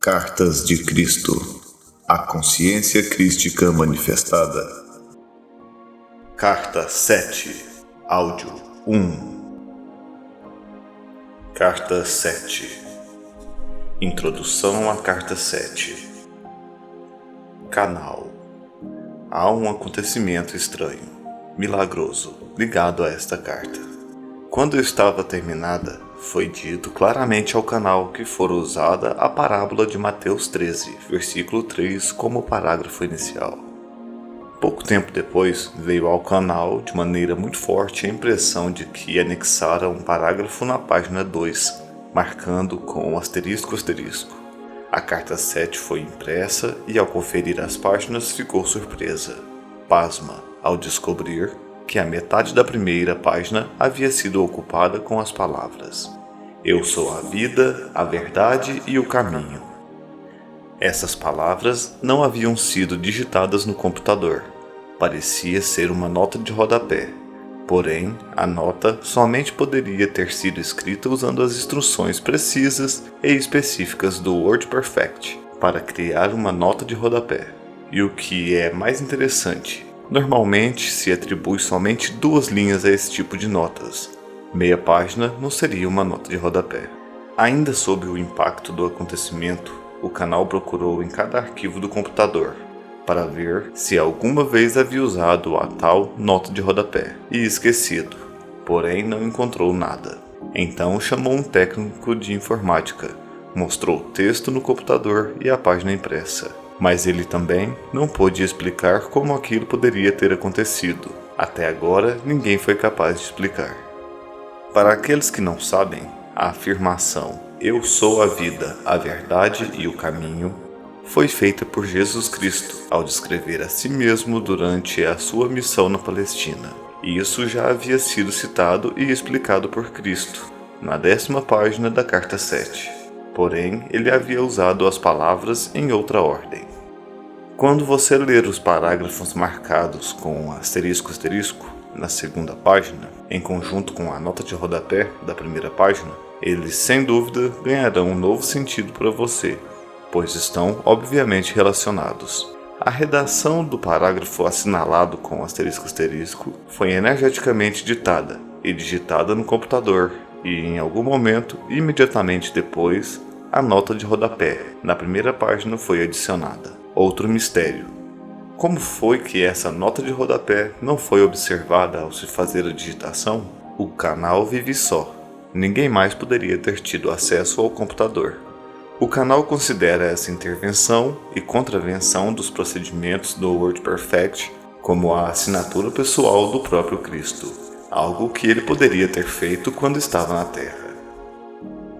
Cartas de Cristo, a consciência crística manifestada. Carta 7, áudio 1. Carta 7. Introdução à Carta 7. Canal. Há um acontecimento estranho, milagroso, ligado a esta carta. Quando estava terminada, foi dito claramente ao canal que fora usada a parábola de Mateus 13, versículo 3 como parágrafo inicial. Pouco tempo depois, veio ao canal de maneira muito forte a impressão de que anexara um parágrafo na página 2, marcando com asterisco. A carta 7 foi impressa e ao conferir as páginas ficou surpresa. Pasma ao descobrir que a metade da primeira página havia sido ocupada com as palavras: Eu sou a vida, a verdade e o caminho. Essas palavras não haviam sido digitadas no computador. Parecia ser uma nota de rodapé. Porém, a nota somente poderia ter sido escrita usando as instruções precisas e específicas do WordPerfect para criar uma nota de rodapé. E o que é mais interessante, normalmente se atribui somente 2 linhas a esse tipo de notas. Meia página não seria uma nota de rodapé. Ainda sob o impacto do acontecimento, o canal procurou em cada arquivo do computador para ver se alguma vez havia usado a tal nota de rodapé e esquecido, porém não encontrou nada. Então chamou um técnico de informática, mostrou o texto no computador e a página impressa, mas ele também não pôde explicar como aquilo poderia ter acontecido. Até agora ninguém foi capaz de explicar. Para aqueles que não sabem, a afirmação "Eu sou a vida, a verdade e o caminho" foi feita por Jesus Cristo ao descrever a si mesmo durante a sua missão na Palestina. E isso já havia sido citado e explicado por Cristo na 10ª página da Carta 7. Porém, ele havia usado as palavras em outra ordem. Quando você ler os parágrafos marcados com asterisco na 2ª página, em conjunto com a nota de rodapé da 1ª página, eles sem dúvida ganharão um novo sentido para você, pois estão obviamente relacionados. A redação do parágrafo assinalado com asterisco foi energeticamente ditada e digitada no computador, e em algum momento, imediatamente depois, a nota de rodapé na 1ª página foi adicionada. Outro mistério. Como foi que essa nota de rodapé não foi observada ao se fazer a digitação? O canal vive só. Ninguém mais poderia ter tido acesso ao computador. O canal considera essa intervenção e contravenção dos procedimentos do WordPerfect como a assinatura pessoal do próprio Cristo, algo que ele poderia ter feito quando estava na Terra.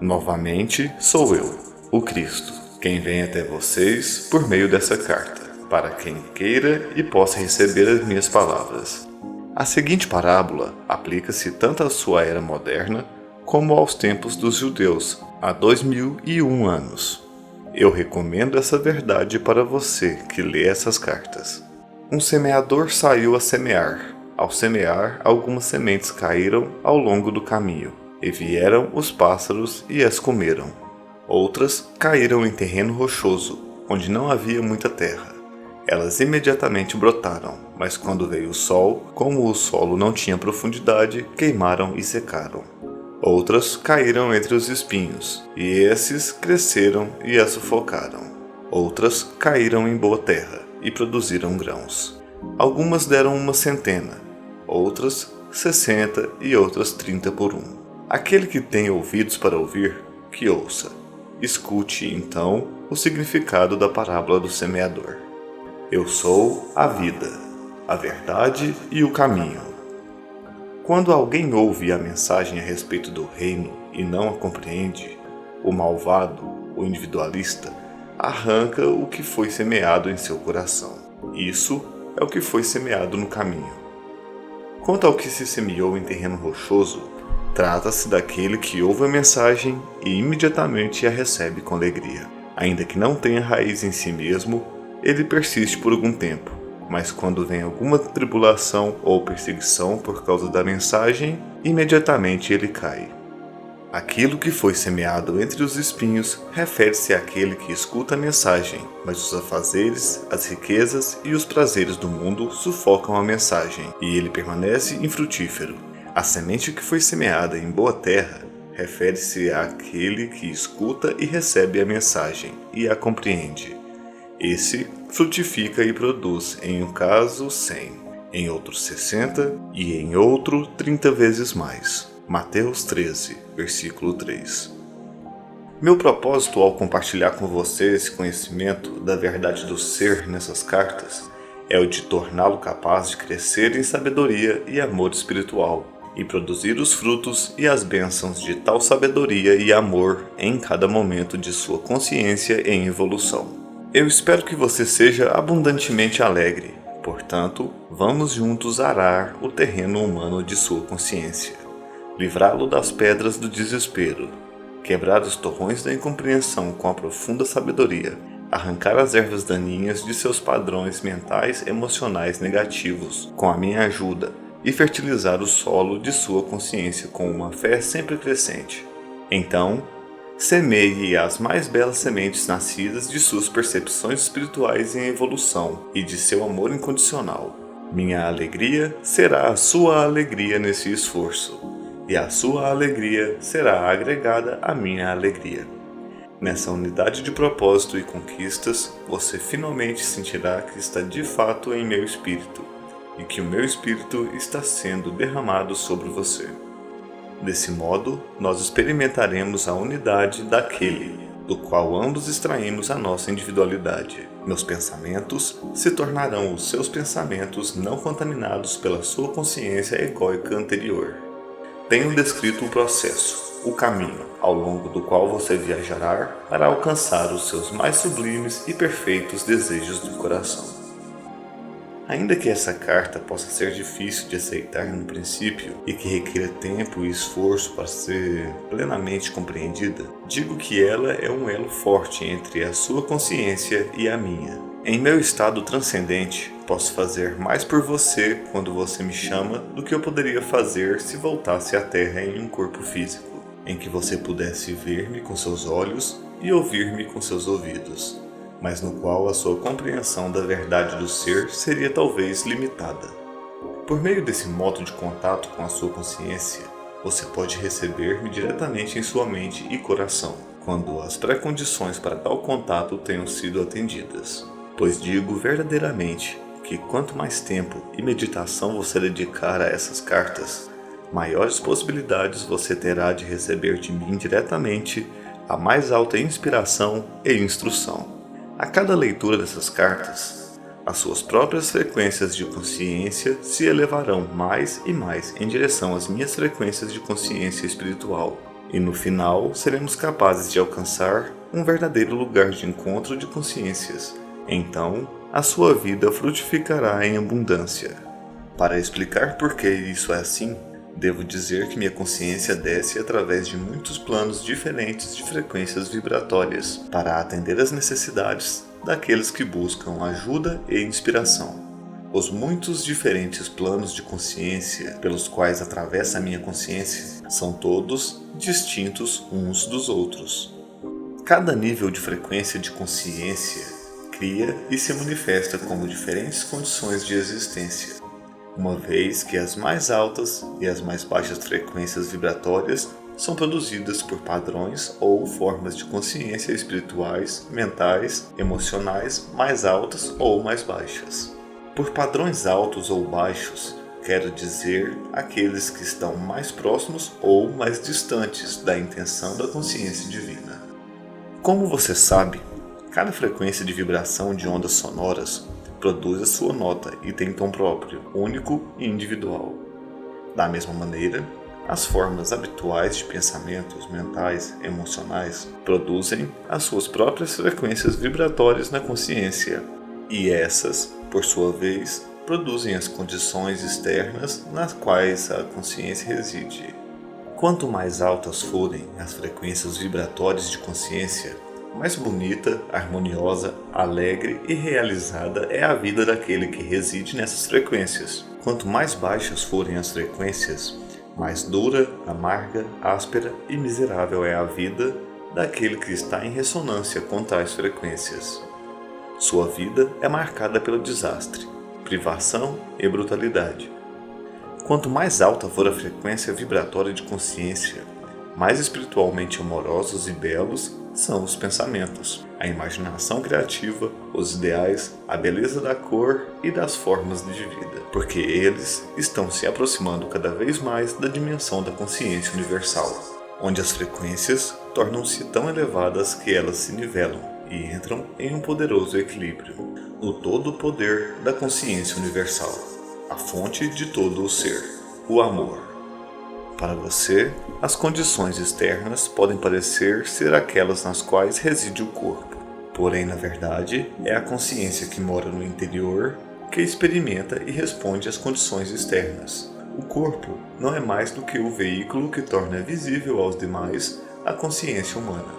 Novamente, sou eu, o Cristo, quem vem até vocês por meio dessa carta, para quem queira e possa receber as minhas palavras. A seguinte parábola aplica-se tanto à sua era moderna como aos tempos dos judeus, há 2001 anos. Eu recomendo essa verdade para você que lê essas cartas. Um semeador saiu a semear. Ao semear, algumas sementes caíram ao longo do caminho, e vieram os pássaros e as comeram. Outras caíram em terreno rochoso, onde não havia muita terra. Elas imediatamente brotaram, mas quando veio o sol, como o solo não tinha profundidade, queimaram e secaram. Outras caíram entre os espinhos, e esses cresceram e as sufocaram. Outras caíram em boa terra, e produziram grãos. Algumas deram 100, outras 60 e outras 30 por 1. Aquele que tem ouvidos para ouvir, que ouça. Escute, então, o significado da parábola do semeador. Eu sou a vida, a verdade e o caminho. Quando alguém ouve a mensagem a respeito do reino e não a compreende, o malvado, o individualista, arranca o que foi semeado em seu coração. Isso é o que foi semeado no caminho. Quanto ao que se semeou em terreno rochoso, trata-se daquele que ouve a mensagem e imediatamente a recebe com alegria. Ainda que não tenha raiz em si mesmo, ele persiste por algum tempo. Mas quando vem alguma tribulação ou perseguição por causa da mensagem, imediatamente ele cai. Aquilo que foi semeado entre os espinhos refere-se àquele que escuta a mensagem, mas os afazeres, as riquezas e os prazeres do mundo sufocam a mensagem, e ele permanece infrutífero. A semente que foi semeada em boa terra refere-se àquele que escuta e recebe a mensagem e a compreende. Esse frutifica e produz, em um caso 100, em outro 60 e em outro 30 vezes mais. Mateus 13, versículo 3. Meu propósito ao compartilhar com você esse conhecimento da verdade do ser nessas cartas é o de torná-lo capaz de crescer em sabedoria e amor espiritual e produzir os frutos e as bênçãos de tal sabedoria e amor em cada momento de sua consciência em evolução. Eu espero que você seja abundantemente alegre, portanto, vamos juntos arar o terreno humano de sua consciência. Livrá-lo das pedras do desespero, quebrar os torrões da incompreensão com a profunda sabedoria, arrancar as ervas daninhas de seus padrões mentais emocionais negativos com a minha ajuda e fertilizar o solo de sua consciência com uma fé sempre crescente. Então, semeie as mais belas sementes nascidas de suas percepções espirituais em evolução e de seu amor incondicional. Minha alegria será a sua alegria nesse esforço. E a sua alegria será agregada à minha alegria. Nessa unidade de propósito e conquistas, você finalmente sentirá que está de fato em meu espírito, e que o meu espírito está sendo derramado sobre você. Desse modo, nós experimentaremos a unidade daquele, do qual ambos extraímos a nossa individualidade. Meus pensamentos se tornarão os seus pensamentos não contaminados pela sua consciência egóica anterior. Tenho descrito o processo, o caminho, ao longo do qual você viajará para alcançar os seus mais sublimes e perfeitos desejos do coração. Ainda que essa carta possa ser difícil de aceitar no princípio e que requer tempo e esforço para ser plenamente compreendida, digo que ela é um elo forte entre a sua consciência e a minha. Em meu estado transcendente, posso fazer mais por você quando você me chama do que eu poderia fazer se voltasse à Terra em um corpo físico, em que você pudesse ver-me com seus olhos e ouvir-me com seus ouvidos, mas no qual a sua compreensão da verdade do ser seria talvez limitada. Por meio desse modo de contato com a sua consciência, você pode receber-me diretamente em sua mente e coração, quando as pré-condições para tal contato tenham sido atendidas. Pois digo verdadeiramente que quanto mais tempo e meditação você dedicar a essas cartas, maiores possibilidades você terá de receber de mim diretamente a mais alta inspiração e instrução. A cada leitura dessas cartas, as suas próprias frequências de consciência se elevarão mais e mais em direção às minhas frequências de consciência espiritual, e no final seremos capazes de alcançar um verdadeiro lugar de encontro de consciências. Então, a sua vida frutificará em abundância. Para explicar por que isso é assim, devo dizer que minha consciência desce através de muitos planos diferentes de frequências vibratórias para atender às necessidades daqueles que buscam ajuda e inspiração. Os muitos diferentes planos de consciência pelos quais atravessa a minha consciência são todos distintos uns dos outros. Cada nível de frequência de consciência cria e se manifesta como diferentes condições de existência, uma vez que as mais altas e as mais baixas frequências vibratórias são produzidas por padrões ou formas de consciência espirituais, mentais, emocionais mais altas ou mais baixas. Por padrões altos ou baixos, quero dizer aqueles que estão mais próximos ou mais distantes da intenção da consciência divina. Como você sabe, cada frequência de vibração de ondas sonoras produz a sua nota e tem tom próprio, único e individual. Da mesma maneira, as formas habituais de pensamentos mentais, emocionais, produzem as suas próprias frequências vibratórias na consciência, e essas, por sua vez, produzem as condições externas nas quais a consciência reside. Quanto mais altas forem as frequências vibratórias de consciência, mais bonita, harmoniosa, alegre e realizada é a vida daquele que reside nessas frequências. Quanto mais baixas forem as frequências, Mais dura, amarga, áspera e miserável é a vida daquele que está em ressonância com tais frequências. Sua vida é marcada pelo desastre, privação e brutalidade. Quanto mais alta for a frequência vibratória de consciência, mais espiritualmente amorosos e belos são os pensamentos, a imaginação criativa, os ideais, a beleza da cor e das formas de vida, porque eles estão se aproximando cada vez mais da dimensão da consciência universal, onde as frequências tornam-se tão elevadas que elas se nivelam e entram em um poderoso equilíbrio. O todo poder da consciência universal, a fonte de todo o ser, o amor. Para você, as condições externas podem parecer ser aquelas nas quais reside o corpo. Porém, na verdade, é a consciência que mora no interior que experimenta e responde às condições externas. O corpo não é mais do que o veículo que torna visível aos demais a consciência humana.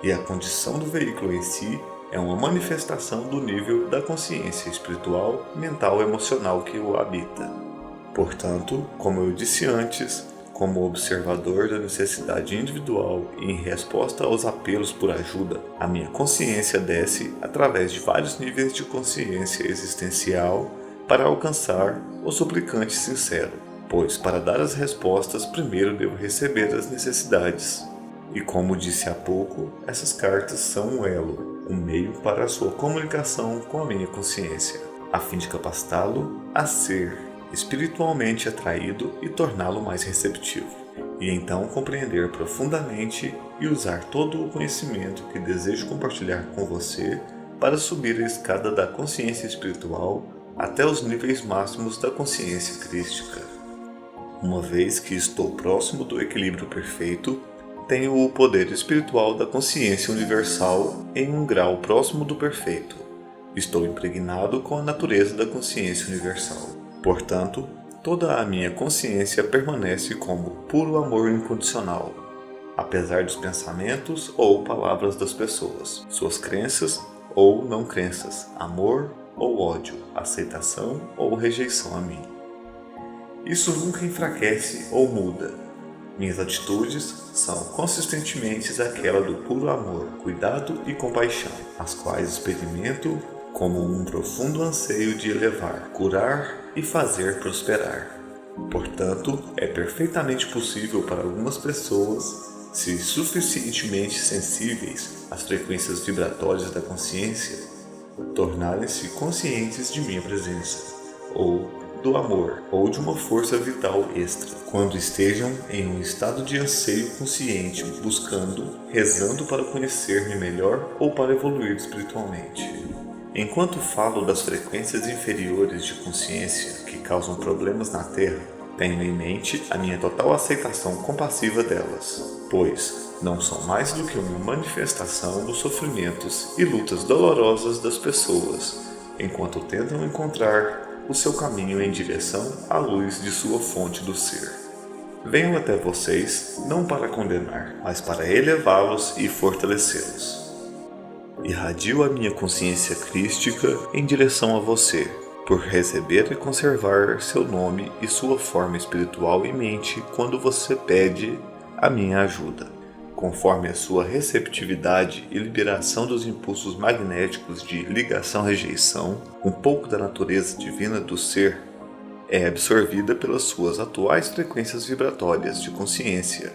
E a condição do veículo em si é uma manifestação do nível da consciência espiritual, mental e emocional que o habita. Portanto, como eu disse antes, como observador da necessidade individual e em resposta aos apelos por ajuda, a minha consciência desce através de vários níveis de consciência existencial para alcançar o suplicante sincero, pois para dar as respostas primeiro devo receber as necessidades. E como disse há pouco, essas cartas são um elo, um meio para a sua comunicação com a minha consciência, a fim de capacitá-lo a ser espiritualmente atraído e torná-lo mais receptivo, e então compreender profundamente e usar todo o conhecimento que desejo compartilhar com você para subir a escada da consciência espiritual até os níveis máximos da consciência crística. Uma vez que estou próximo do equilíbrio perfeito, tenho o poder espiritual da consciência universal em um grau próximo do perfeito. Estou impregnado com a natureza da consciência universal. Portanto, toda a minha consciência permanece como puro amor incondicional, apesar dos pensamentos ou palavras das pessoas, suas crenças ou não crenças, amor ou ódio, aceitação ou rejeição a mim. Isso nunca enfraquece ou muda. Minhas atitudes são consistentemente aquela do puro amor, cuidado e compaixão, as quais experimento como um profundo anseio de elevar, curar e fazer prosperar. Portanto, é perfeitamente possível para algumas pessoas, se suficientemente sensíveis às frequências vibratórias da consciência, tornarem-se conscientes de minha presença, ou do amor, ou de uma força vital extra, quando estejam em um estado de anseio consciente, buscando, rezando para conhecer-me melhor ou para evoluir espiritualmente. Enquanto falo das frequências inferiores de consciência que causam problemas na Terra, tenho em mente a minha total aceitação compassiva delas, pois não são mais do que uma manifestação dos sofrimentos e lutas dolorosas das pessoas, enquanto tentam encontrar o seu caminho em direção à luz de sua fonte do ser. Venho até vocês não para condenar, mas para elevá-los e fortalecê-los. Irradio a minha consciência crística em direção a você, por receber e conservar seu nome e sua forma espiritual em mente quando você pede a minha ajuda. Conforme a sua receptividade e liberação dos impulsos magnéticos de ligação-rejeição, um pouco da natureza divina do ser é absorvida pelas suas atuais frequências vibratórias de consciência,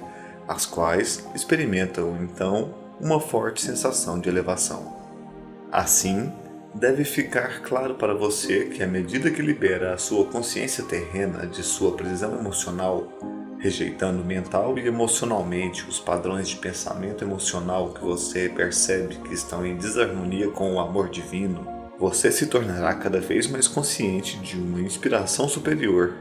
as quais experimentam então uma forte sensação de elevação. Assim, deve ficar claro para você que à medida que libera a sua consciência terrena de sua prisão emocional, rejeitando mental e emocionalmente os padrões de pensamento emocional que você percebe que estão em desarmonia com o amor divino, você se tornará cada vez mais consciente de uma inspiração superior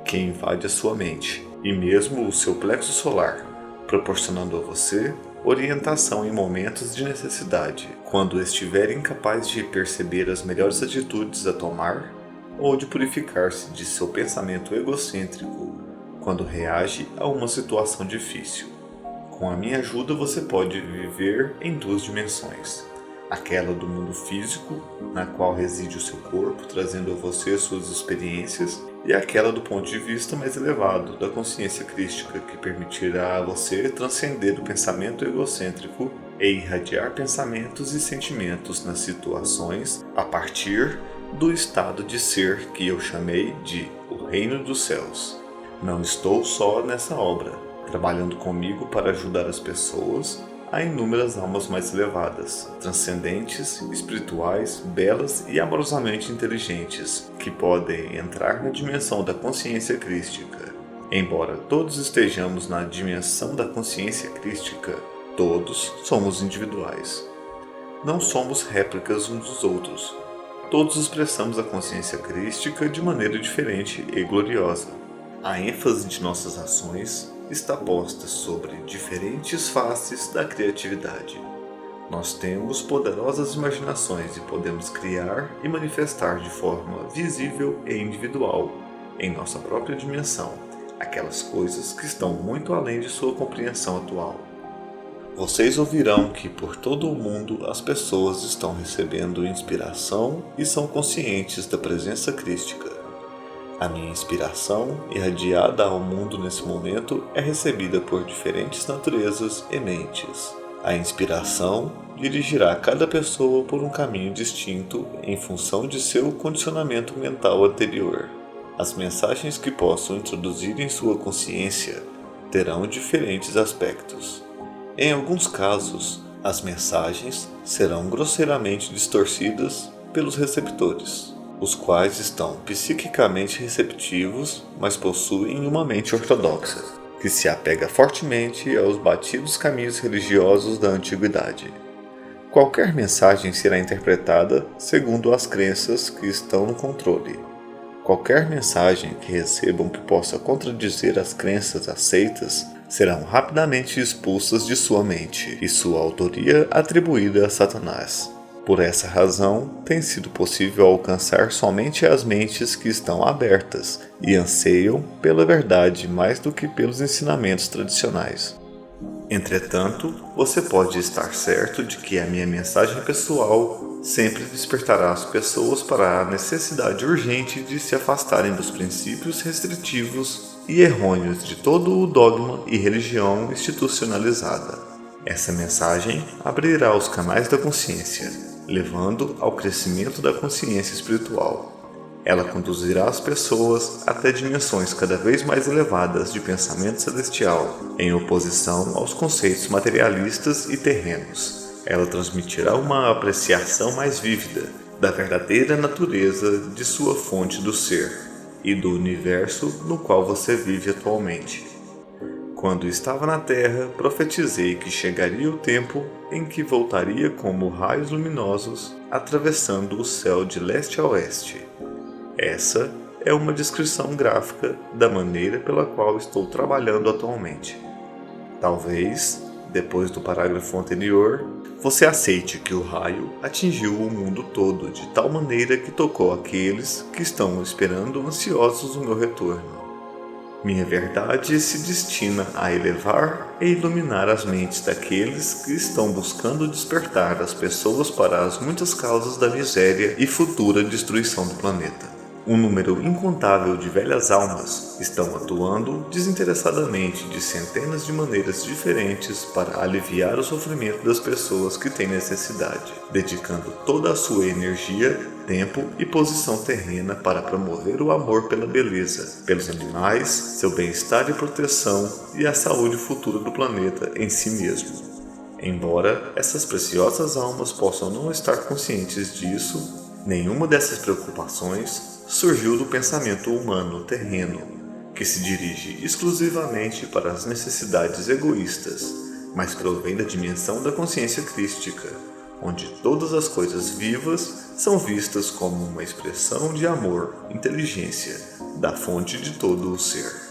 que invade a sua mente e mesmo o seu plexo solar, proporcionando a você orientação em momentos de necessidade, quando estiver incapaz de perceber as melhores atitudes a tomar ou de purificar-se de seu pensamento egocêntrico quando reage a uma situação difícil. Com a minha ajuda você pode viver em duas dimensões, aquela do mundo físico, na qual reside o seu corpo, trazendo a você suas experiências, e aquela do ponto de vista mais elevado, da consciência crística, que permitirá a você transcender o pensamento egocêntrico e irradiar pensamentos e sentimentos nas situações a partir do estado de ser que eu chamei de o Reino dos Céus. Não estou só nessa obra, trabalhando comigo para ajudar as pessoas a inúmeras almas mais elevadas, transcendentes, espirituais, belas e amorosamente inteligentes, que podem entrar na dimensão da consciência crística. Embora todos estejamos na dimensão da consciência crística, todos somos individuais. Não somos réplicas uns dos outros. Todos expressamos a consciência crística de maneira diferente e gloriosa. A ênfase de nossas ações está posta sobre diferentes faces da criatividade. Nós temos poderosas imaginações e podemos criar e manifestar de forma visível e individual, em nossa própria dimensão, aquelas coisas que estão muito além de sua compreensão atual. Vocês ouvirão que por todo o mundo as pessoas estão recebendo inspiração e são conscientes da presença crística. A minha inspiração, irradiada ao mundo nesse momento, é recebida por diferentes naturezas e mentes. A inspiração dirigirá cada pessoa por um caminho distinto em função de seu condicionamento mental anterior. As mensagens que posso introduzir em sua consciência terão diferentes aspectos. Em alguns casos, as mensagens serão grosseiramente distorcidas pelos receptores, os quais estão psiquicamente receptivos, mas possuem uma mente ortodoxa, que se apega fortemente aos batidos caminhos religiosos da antiguidade. Qualquer mensagem será interpretada segundo as crenças que estão no controle. Qualquer mensagem que recebam que possa contradizer as crenças aceitas serão rapidamente expulsas de sua mente e sua autoria atribuída a Satanás. Por essa razão, tem sido possível alcançar somente as mentes que estão abertas e anseiam pela verdade mais do que pelos ensinamentos tradicionais. Entretanto, você pode estar certo de que a minha mensagem pessoal sempre despertará as pessoas para a necessidade urgente de se afastarem dos princípios restritivos e errôneos de todo o dogma e religião institucionalizada. Essa mensagem abrirá os canais da consciência, levando ao crescimento da consciência espiritual. Ela conduzirá as pessoas até dimensões cada vez mais elevadas de pensamento celestial, em oposição aos conceitos materialistas e terrenos. Ela transmitirá uma apreciação mais vívida da verdadeira natureza de sua fonte do ser e do universo no qual você vive atualmente. Quando estava na Terra, profetizei que chegaria o tempo em que voltaria como raios luminosos atravessando o céu de leste a oeste. Essa é uma descrição gráfica da maneira pela qual estou trabalhando atualmente. Talvez, depois do parágrafo anterior, você aceite que o raio atingiu o mundo todo de tal maneira que tocou aqueles que estão esperando ansiosos o meu retorno. Minha verdade se destina a elevar e iluminar as mentes daqueles que estão buscando despertar as pessoas para as muitas causas da miséria e futura destruição do planeta. Um número incontável de velhas almas estão atuando desinteressadamente de centenas de maneiras diferentes para aliviar o sofrimento das pessoas que têm necessidade, dedicando toda a sua energia, tempo e posição terrena para promover o amor pela beleza, pelos animais, seu bem-estar e proteção e a saúde futura do planeta em si mesmo. Embora essas preciosas almas possam não estar conscientes disso, nenhuma dessas preocupações surgiu do pensamento humano terreno, que se dirige exclusivamente para as necessidades egoístas, mas provém da dimensão da consciência crística, onde todas as coisas vivas são vistas como uma expressão de amor, inteligência, da fonte de todo o ser.